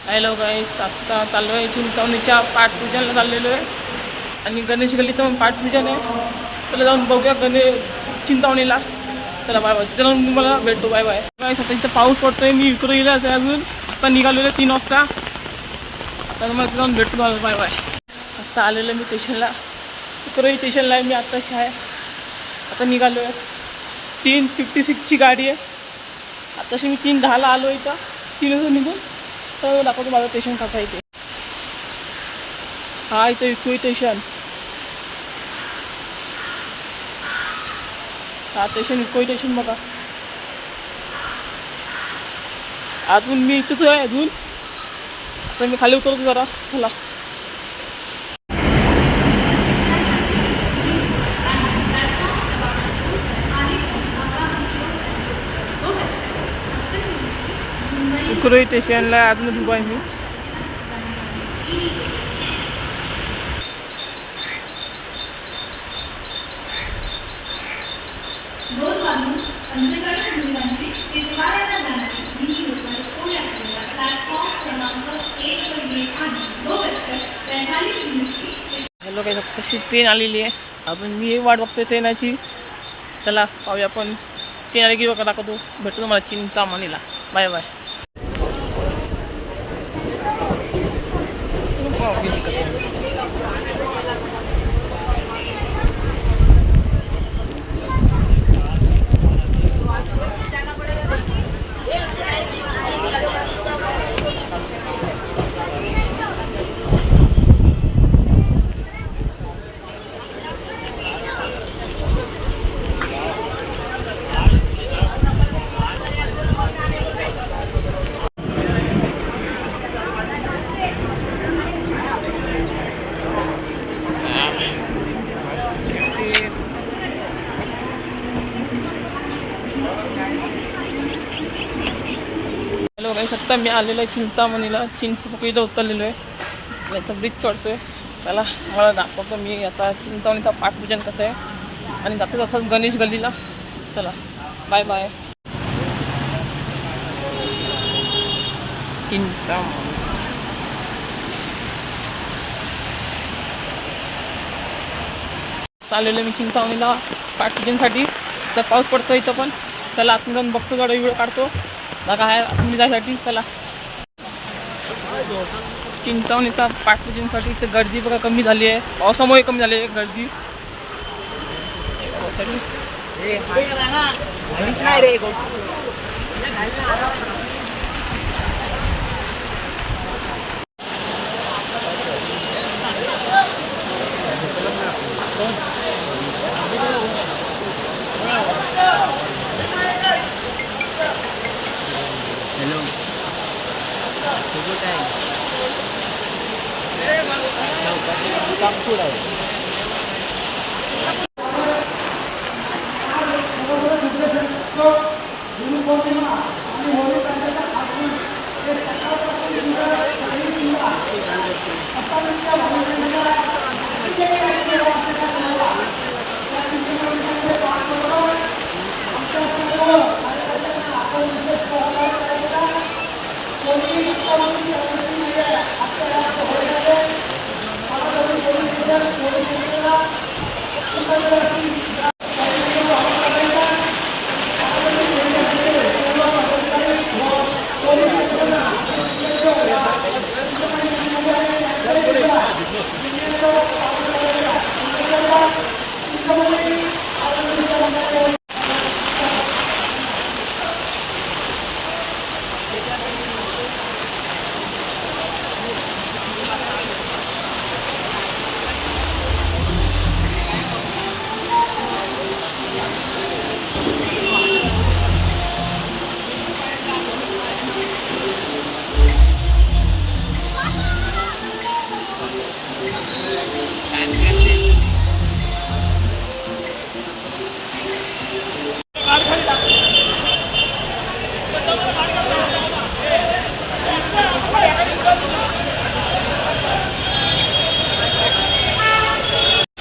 Hello गाईस, आत्ता चाललो आहे चिंतामणीच्या पाठपूजनला चाललेलो आहे आणि गणेश गल्लीचं पण पाठपूजन आहे. त्याला जाऊन बघूया चिंतामणीला. चला बाय बाय, तिथं तुम्हाला भेटतो. बाय बाय गाईस. आता इथं पाऊस पडतोय, मी इकडे येईल अजून. आत्ता निघालेलो 3 वाजता. आता तुम्हाला जाऊन भेटतो. Bye bye. आत्ता आलेलो मी स्टेशनला, इकडे स्टेशनला आहे मी आत्ताशी आहे. आता निघालो आहे. 3:56ची गाडी आहे. आत्ताशी मी 3:10ला आलो इथं. 3 वाजता निघून तर दाखवतो माझं स्टेशन कसं आहे ते. हा इथं इको स्टेशन. हा स्टेशन इको स्टेशन बघा. अजून मी इथंच आहे अजून. तर मी खाली उतरतो जरा. चला इको स्टेशनला अजूनच उभा आहे मी. हॅलो काही तशी ट्रेन आलेली आहे. अजून मी वाट बघतोय ट्रेनाची. चला पाहूया आपण ट्रेन आली की बघा दाखवतो. भेटतो मला चिंतामणीला. Bye bye. हॅलो काही सत्ता मी आलेलो आहे चिंतामणीला. चिंचपोकळी इथं उतरलेलो आहे. इथं ब्रिज चढतोय. त्याला मला दाखवतो मी आता चिंतामणीचं पाठपूजन कसं आहे आणि जातो तसंच गणेश गल्लीला. चला बाय बाय. चिंतामणी चाललेलो मी चिंतामणीला पाठपूजनसाठी. तर पाऊस पडतो इथं पण. चला आपण जाऊन बघतो, थोडा व्हिडिओ काढतो बघा आहे तुम्ही जायसाठी. चला चिंतामणीचा पाठपूजनसाठी इथं गर्दी बघा कमी झाली आहे. पावसामुळे कमी झाली आहे गर्दी. हॅलो कुठं आहे?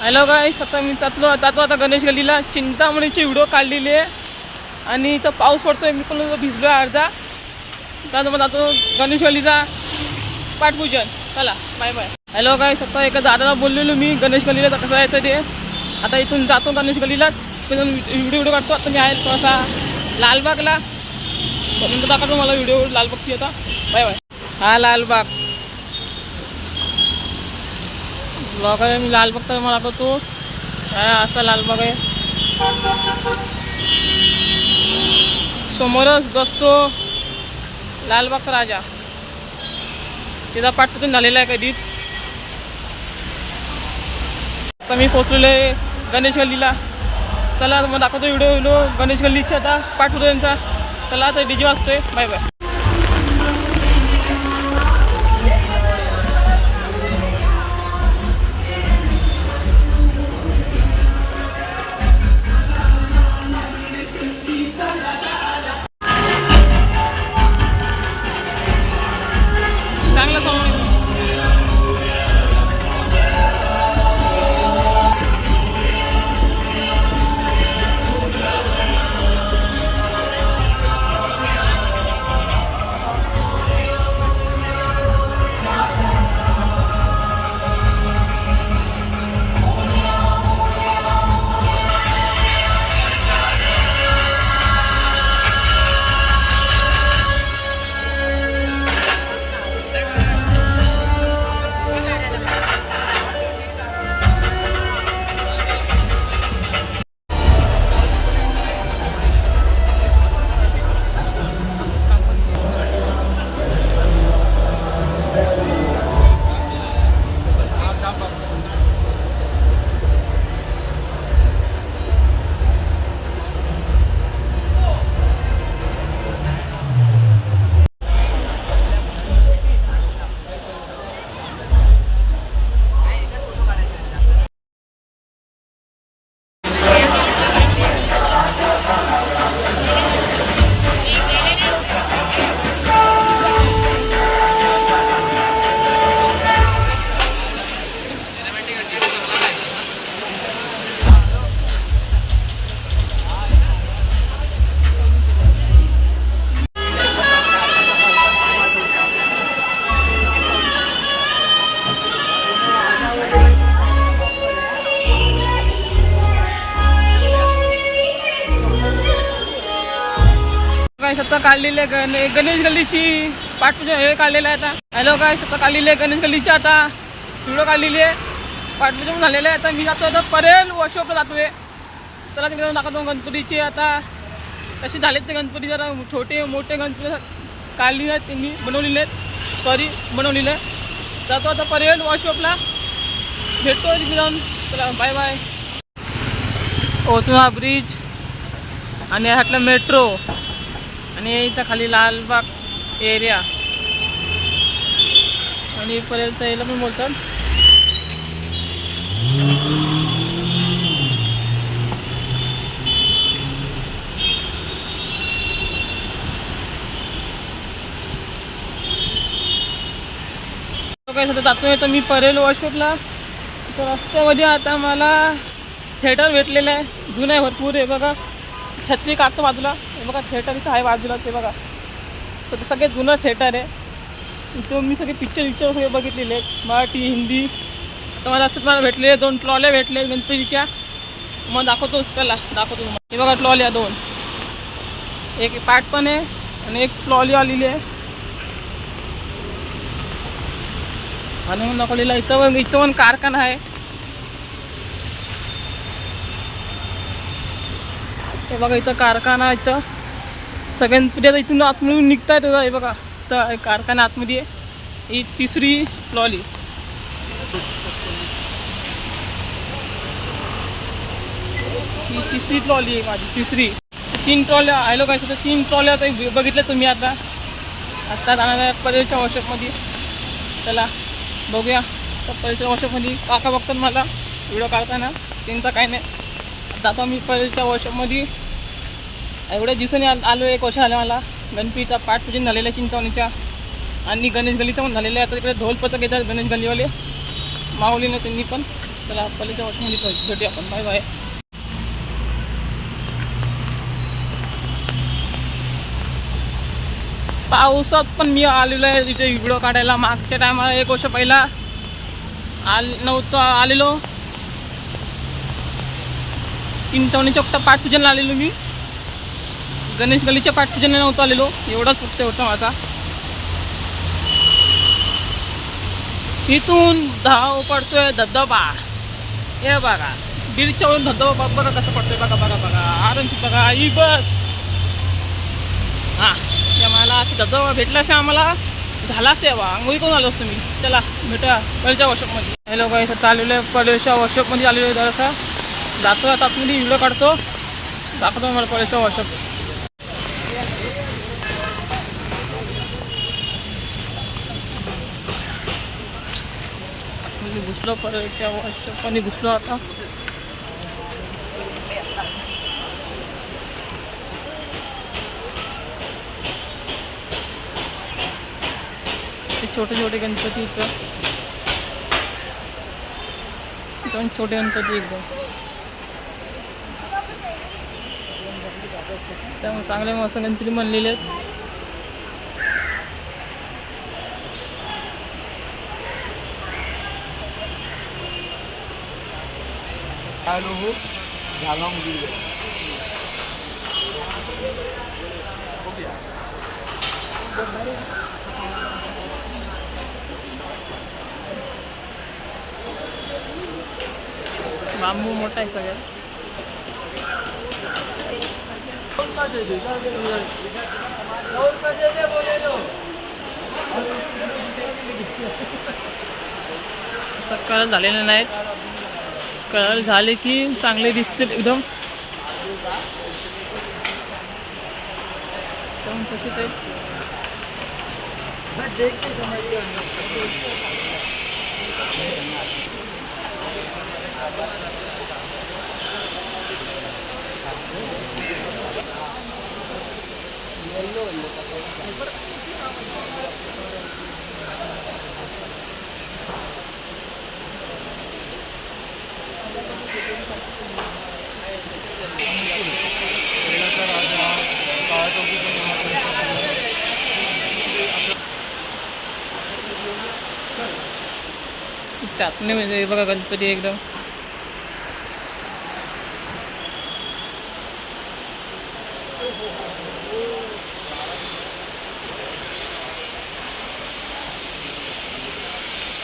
हॅलो गाईस, आता मी जातो आता गणेश गल्लीला. चिंतामणीची व्हिडिओ काढलेली आहे आणि इथं पाऊस पडतोय. मी पण भिजलो आहे अर्धा. त्यानंतर जातो गणेश गल्लीचा. पाठपूजन. चला बाय बाय. हॅलो गाईस, आता एका दादाला बोललेलो मी गणेश गल्लीला कसं आहे तर ते. आता इथून जातो गणेश गल्लीलाच, तिथून व्हिडिओ काढतो. आता मी आहे थोडासा लालबागला, नंतर दाखवतो मला व्हिडिओ लालबागची. आता बाय बाय. हा लालबाग ब्लॉग आहे. मी लालबाग तर मला दाखवतो. हा असा लालबाग आहे. समोरच बसतो लालबागचा राजा. तिचा पाठपूजन झालेला आहे कधीच. आता मी पोचलेलो आहे गणेश गल्लीला. चला मग दाखवतो व्हिडिओ गणेश गल्लीचा आता पाठपूजनचा. चला आता डीजे वाजतोय. Bye bye. चांगला सॉन्ग आहे. आता काढलेले गणेश गल्लीची पाठपूजन हे काढलेलं आहे आता. हॅलो काय आता काढलेली आहे गणेश गल्लीची. आता व्हिडिओ काढलेली आहे, पाठपूजन झालेलं आहे. आता मी जातो आता परेल वर्कशॉपला जातोय. चला तिकडे दाखवतो गणपतीचे आता कसे झालेत ते गणपती. जरा छोटे मोठे गणपती काढलेले आहेत त्यांनी, बनवलेले आहेत, बनवलेले आहे. जातो आता परेल वर्कशॉपला, भेटतो तिथे जाऊन. चला बाय बाय. ओतून हा ब्रिज आणि ह्यातलं मेट्रो आणि इथं खाली लालबाग एरिया आणि पर्यंत यायला पण बोलतात. काय जातोय तर मी परेल वर्कशॉपला. तर रस्त्यामध्ये आता मला थिएटर भेटलेलं आहे. जुनं आहे भरपूर. आहे बघा छत्री काढतो बाजूला. हे बघा थिएटर इथं आहे बाजूला. ते बघा सगळे जुनं थिएटर आहे. तो मी सगळे पिक्चर सगळे बघितलेले आहेत, मराठी हिंदी. तर मला असं मला भेटले 2 ट्रॉल्या भेटले गणपतीच्या. मग दाखवतो, चला दाखवतो तुम्हाला. हे बघा ट्रॉल्या 2, एक पाट पण आहे आणि एक ट्रॉली आलेली आहे. आणि मग दाखवलेला इथं पण कारखाना आहे. हे बघा इथं कारखाना. इथं सगळ्यांमध्ये आता इथून आतमधून निघता येतं. हे बघा तर कारखाना आतमध्ये आहे. ही 3री ट्रॉली. ही 3री ट्रॉली आहे माझी. 3री 3 ट्रॉल्या. हॅलो काय तर 3 ट्रॉल्या आता बघितल्या तुम्ही. आता जाणार आहे परेलच्या वर्कशॉपमध्ये. चला बघूया तर परेलच्या वर्कशॉपमध्ये. काका बघतात मला व्हिडिओ काढताना, त्यांचं काय नाही. जातो मी परेलच्या वर्कशॉपमध्ये. एवढ्या दिवसांनी आलो, 1 वर्ष झालं मला. गणपतीचा पाठपूजन झालेलं आहे चिंतावणीच्या आणि गणेश गल्लीचं पण झालेलं आहे. आता तिकडे ढोल पथक येतात गणेश गल्लीवाले, माऊलीने त्यांनी पण. चला परेलच्या वर्कशॉपमध्ये भेटूया आपण. Bye bye. पावसात पण मी आलेलो आहे तिथे व्हिडिओ काढायला. मागच्या टायमाला 1 वर्ष पहिला नव्हतं आलेलो. चिंतावणी चौकटा पाठपूजनला आलेलो मी. गणेश गल्लीच्या पाठपूजनला नव्हतं आलेलो. एवढाच फक्त होता माझा. इथून धाव पडतोय धबधबा. हे बघा बीडच्या वरून धबधबा बघा कसं पडतोय. बघा बघा बघा आरामची बघा ही बस. हां या मला अशी धबधबा भेटला असे आम्हाला झालाच तेव्हा आंघोळी करून आलो असतो मी. चला भेटा पडेलच्या वर्कशॉपमध्ये. हे लोक इथं चाललेलं आहे पडेलच्या वर्कशॉपमध्ये आलेलो आहे. जरासा जातो आतमध्ये व्हिडिओ काढतो दाखवतो मला पडेलच्या वर्कशॉप. घुसलो पडेलच्या वर्कशॉपमध्ये घुसलो आता. छोटे छोटे गणपती इथं एकदम छोटे गणपती एकदम त्यामुळे चांगले मस्त गणपती बनलेले आहेत. बांबू मोठा आहे सगळ्यात. कलर झालेले नाहीत. कलर झाले की चांगले दिसतील एकदम. तसेच आहेत. त्यात नाही म्हणजे बघा गणपती एकदम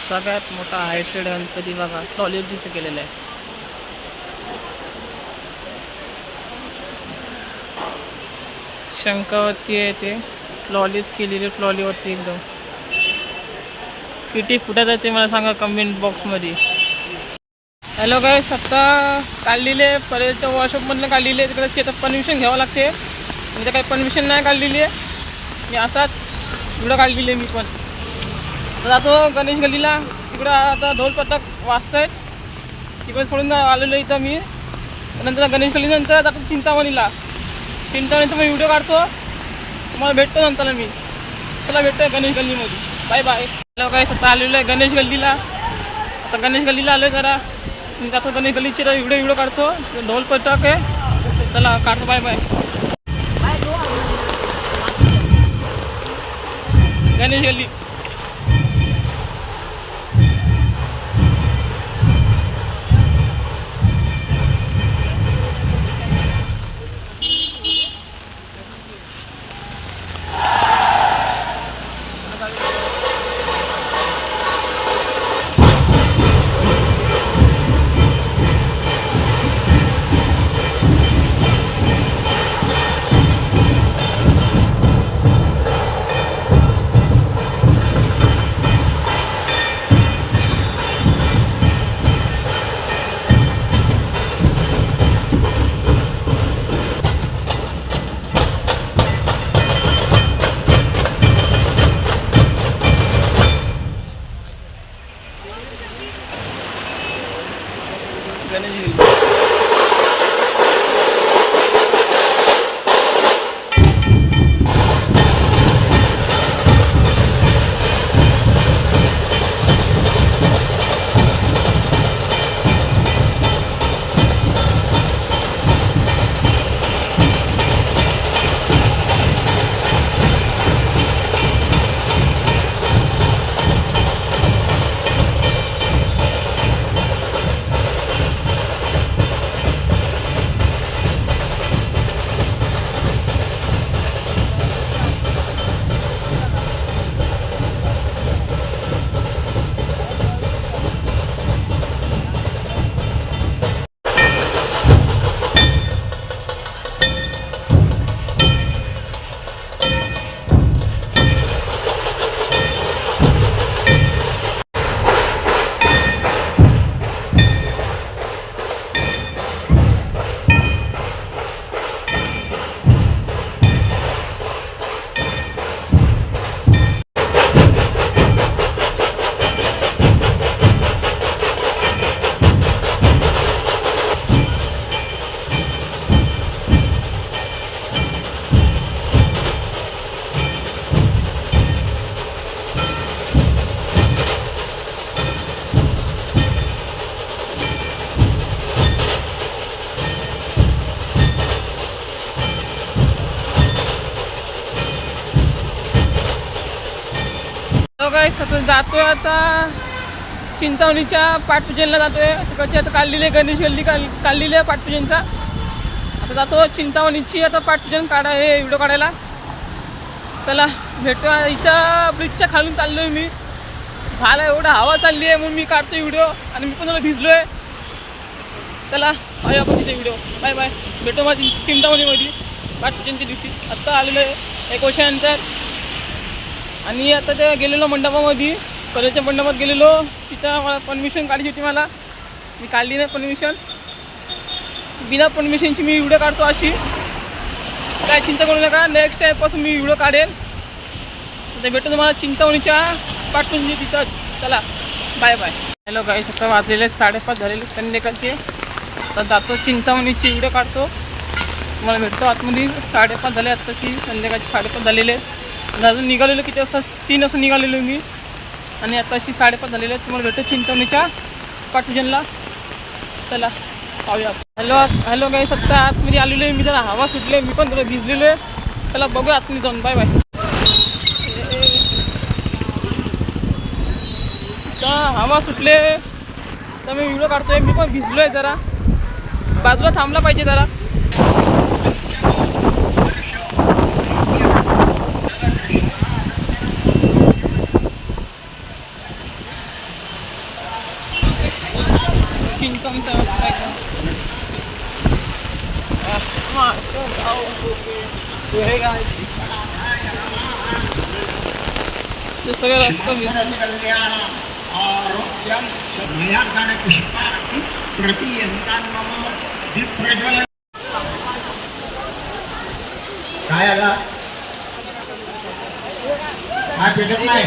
सगळ्यात मोठा हायटेड गणपती बघा टॉलीवुडचं केलेलं आहे. शंकावरती आहे ते ट्रॉलीच केलेली. ट्रॉलीवरती एकदम किती फुटात आहे ते मला सांगा कमेंट बॉक्समध्ये. हॅलो गाईस आत्ता काढलेले परेलच्या वर्कशॉपमधनं काढलेले. तिकडे चेतक परमिशन घ्यावं लागते. म्हणजे काही परमिशन नाही काढलेली आहे. मी असाच व्हिडिओ काढलेली आहे मी पण. तर जातो गणेश गल्लीला. तिकडं आता ढोल पथक वाजत आहेत. तिकडे सोडून आलेलो इथं मी. नंतर गणेश गल्लीनंतर जातो चिंतामणीला. चिंतामणीचा मी व्हिडिओ काढतो तुम्हाला भेटतो नंतर मी. चला भेटतो गणेश गल्लीमध्ये. Bye bye. हॅलो गाईस आता आलेलो आहे गणेश गल्लीला. आता गणेश गल्लीला आलो आहे जरा. मी जातो गणेश गल्लीचे व्हिडिओ काढतो. ढोल पथक आहे. चला काढतो. Bye bye. गणेश गल्ली. गाईस आता जातोय आता चिंतामणीच्या पाठपूजनला जातोय. तिकडची आता काढलेली आहे गणेश गल्ली काढलेली आहे पाठपूजनचा. आता जातो चिंतामणीची आता पाठपूजन हे व्हिडिओ काढायला. चला भेटू. इथं ब्रिजच्या खालून चाललो आहे मी. झाला एवढा हवा चालली आहे म्हणून मी काढतोय व्हिडिओ आणि मी पण थोडं भिजलो आहे. चला पाहूया आपण तिथे व्हिडिओ. Bye bye. भेटू माझी चिंतामणीमध्ये पाठपूजनच्या दिवशी. आत्ता आलेलो आहे 1 वर्षानंतर. आणि आता ते गेलेलो मंडपामध्ये, कॉलेजच्या मंडपात गेलेलो. तिथं मला परमिशन काढायची होती. मी काढली नाही परमिशन. बिना परमिशनची मी व्हिडिओ काढतो अशी. काय चिंता करू नका, नेक्स्ट टाईमपासून मी व्हिडिओ काढेल. तर भेटतो तुम्हाला चिंतामणीच्या पाठपूजन तिथंच. चला बाय बाय. हॅलो गाईस, आता वाजलेले 5:30 झालेले संध्याकाळचे. आता जातो चिंतामणीची व्हिडिओ काढतो. तुम्हाला भेटतो आतमध्ये. 5:30 झाले आत्ताशी, संध्याकाळचे 5:30 झालेले. अजून निघालेलो किती वाजता, 3 वाजता निघालेलो मी. आणि आताशी 5:30 झालेले. तुम्हाला भेटतो चिंतामणीच्या पाठपूजनला. चला पाहूया. हॅलो गाईस, आत्ता आतमध्ये आलेलो आहे मी. जरा हवा सुटले, मी पण थोडं भिजलेलो आहे. चला बघूया आतमध्ये जाऊन. Bye bye. हवा सुटले तर मी व्हिडिओ काढतोय. मी पण भिजलो आहे जरा. बाजूला थांबला पाहिजे जरा. चिंतामणीचा रस्ता एकदम ते सगळं रस्ता काय आला हा भेटत नाही.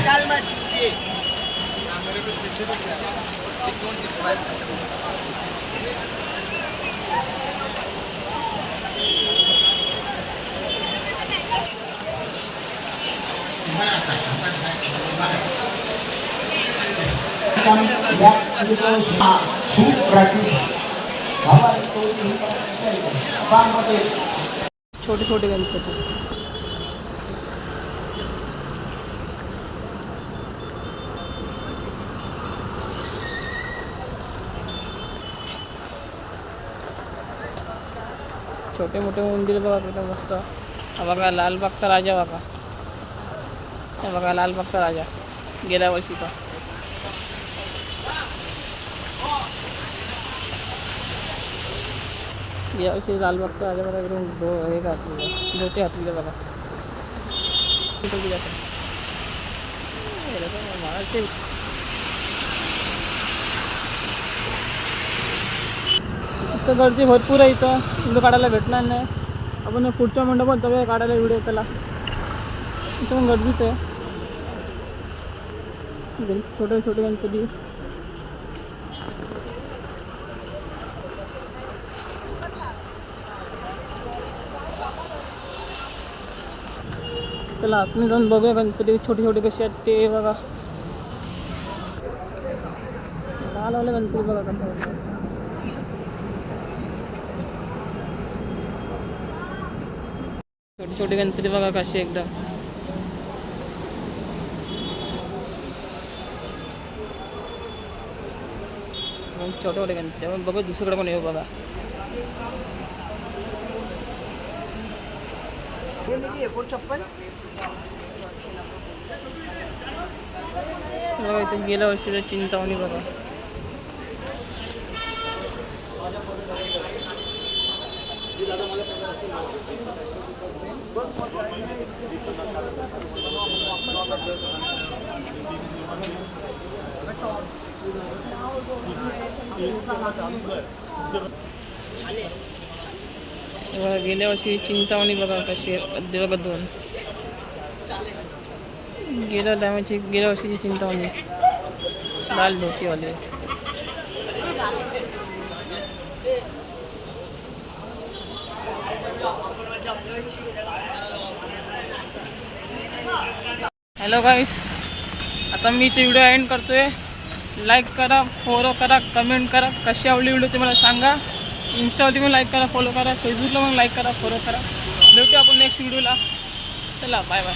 छोटे छोटे गणपती. छोटे मोठे मंदिर बघा तिथे मस्त. हा बघा लालबागचा राजा बघा. हे बघा लालबागचा राजा गेल्या वर्षीचा. यावर्षी लालबागचा राजा बघा एकदम हे घातलेलं, मोठे घातलेले बघा. इथं गर्दी भरपूर आहे. इथं व्हिडिओ काढायला भेटणार नाही. आपण पुढच्या मंडपात जाऊया काढायला व्हिडिओ. त्याला इथं पण गर्दीच आहे. छोटे छोटे गणपती. चला आपण जाऊन बघूया गणपती छोटे छोटे कसे आहेत ते बघा. लाल गणपती बघा कसं. छोटे छोटे गणपती बघा कसे एकदम. छोटे छोटे गणपती बघा. दुसरीकडे पण येऊ बघा. बघा इथे गेल्या वर्षीचा चिंतामणी बघा. गेल्या वर्षी चिंतामणी बघा कशी आहे. बघा 2 गेल्या वर्षीची चिंतामणी लाल धोतीवाले. हॅलो गाईस, आता मी ते व्हिडिओ एंड करतोय. लाईक करा, फॉलो करा, कमेंट करा. कशी आवडली व्हिडिओ ते मला सांगा. इंस्टावरती पण लाईक करा, फॉलो करा. फेसबुकला पण लाईक करा, फॉलो करा. भेटू आपण नेक्स्ट व्हिडिओला. चला बाय बाय.